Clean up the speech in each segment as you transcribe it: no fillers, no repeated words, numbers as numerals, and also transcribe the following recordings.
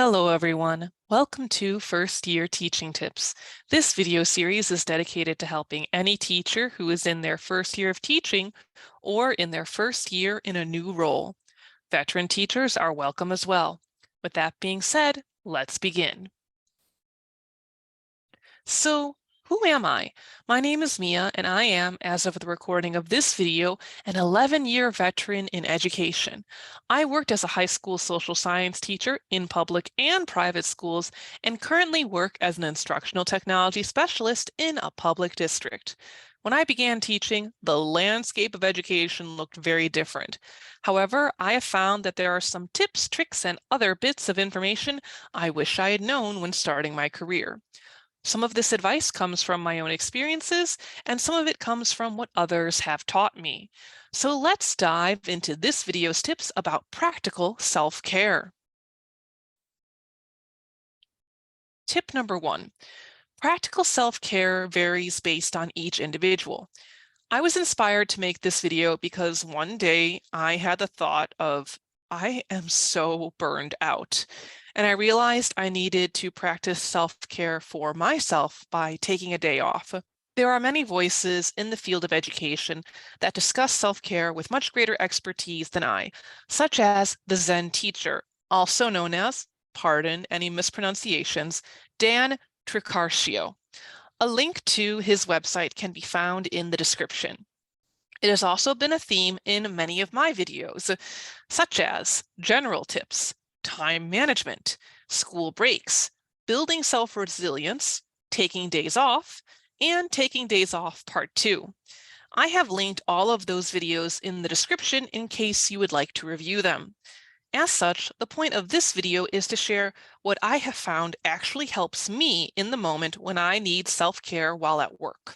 Hello, everyone. Welcome to First Year Teaching Tips. This video series is dedicated to helping any teacher who is in their first year of teaching or in their first year in a new role. Veteran teachers are welcome as well. With that being said, let's begin. So, who am I? My name is Mia, and I am, as of the recording of this video, an 11-year veteran in education. I worked as a high school social science teacher in public and private schools, and currently work as an instructional technology specialist in a public district. When I began teaching, the landscape of education looked very different. However, I have found that there are some tips, tricks, and other bits of information I wish I had known when starting my career. Some of this advice comes from my own experiences, and some of it comes from what others have taught me. So let's dive into this video's tips about practical self-care. Tip number 1. Practical self-care varies based on each individual. I was inspired to make this video because one day I had the thought of, I am so burned out. And I realized I needed to practice self-care for myself by taking a day off. There are many voices in the field of education that discuss self-care with much greater expertise than I, such as the Zen teacher, also known as, pardon any mispronunciations, Dan Trichartio. A link to his website can be found in the description. It has also been a theme in many of my videos, such as general tips, time management, school breaks, building self-resilience, taking days off, and taking days off part 2. I have linked all of those videos in the description in case you would like to review them. As such, the point of this video is to share what I have found actually helps me in the moment when I need self-care while at work.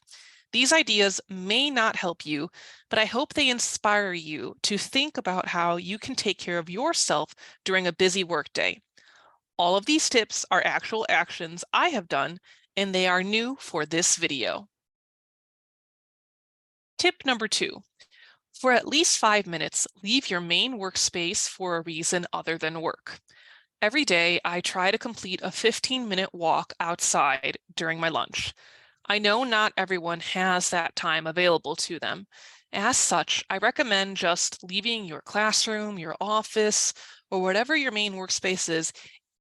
These ideas may not help you, but I hope they inspire you to think about how you can take care of yourself during a busy workday. All of these tips are actual actions I have done, and they are new for this video. Tip number 2. For at least 5 minutes, leave your main workspace for a reason other than work. Every day, I try to complete a 15-minute walk outside during my lunch. I know not everyone has that time available to them. As such, I recommend just leaving your classroom, your office, or whatever your main workspace is,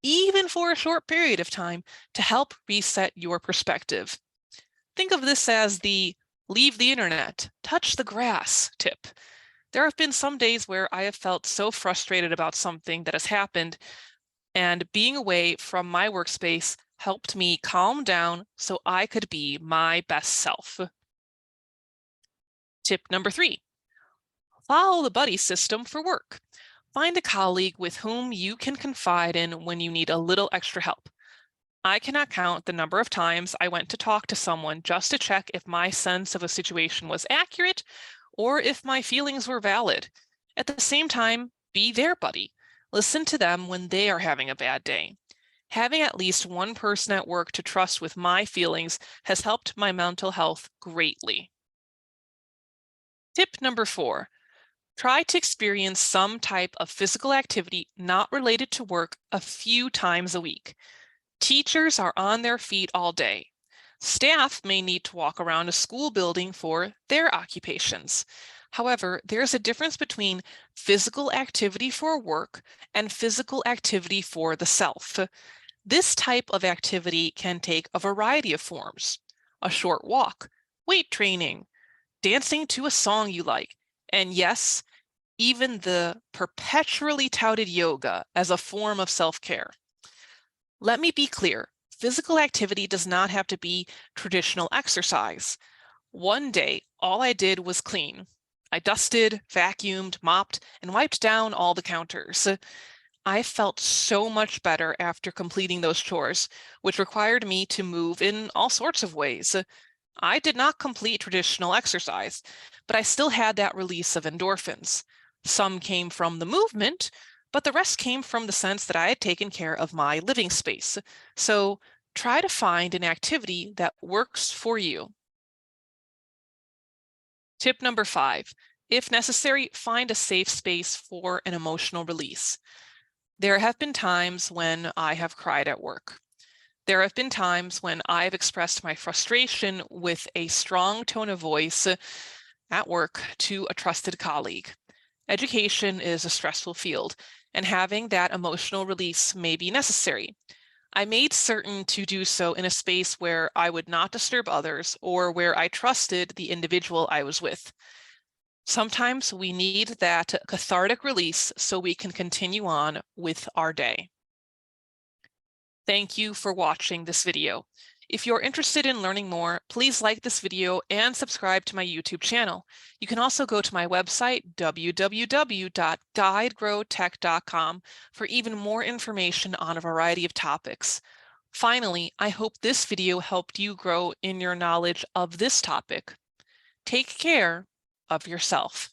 even for a short period of time, to help reset your perspective. Think of this as the leave the internet, touch the grass tip. There have been some days where I have felt so frustrated about something that has happened, and being away from my workspace helped me calm down so I could be my best self. Tip number 3, follow the buddy system for work. Find a colleague with whom you can confide in when you need a little extra help. I cannot count the number of times I went to talk to someone just to check if my sense of a situation was accurate or if my feelings were valid. At the same time, be their buddy. Listen to them when they are having a bad day. Having at least one person at work to trust with my feelings has helped my mental health greatly. Tip number 4, try to experience some type of physical activity not related to work a few times a week. Teachers are on their feet all day. Staff may need to walk around a school building for their occupations. However, there's a difference between physical activity for work and physical activity for the self. This type of activity can take a variety of forms: a short walk, weight training, dancing to a song you like, and yes, even the perpetually touted yoga as a form of self-care. Let me be clear, physical activity does not have to be traditional exercise. One day, all I did was clean. I dusted, vacuumed, mopped, and wiped down all the counters. I felt so much better after completing those chores, which required me to move in all sorts of ways. I did not complete traditional exercise, but I still had that release of endorphins. Some came from the movement, but the rest came from the sense that I had taken care of my living space. So try to find an activity that works for you. Tip number 5, if necessary, find a safe space for an emotional release. There have been times when I have cried at work. There have been times when I've expressed my frustration with a strong tone of voice at work to a trusted colleague. Education is a stressful field, and having that emotional release may be necessary. I made certain to do so in a space where I would not disturb others or where I trusted the individual I was with. Sometimes we need that cathartic release so we can continue on with our day. Thank you for watching this video. If you're interested in learning more, please like this video and subscribe to my YouTube channel. You can also go to my website, www.guidegrowtech.com, for even more information on a variety of topics. Finally, I hope this video helped you grow in your knowledge of this topic. Take care of yourself.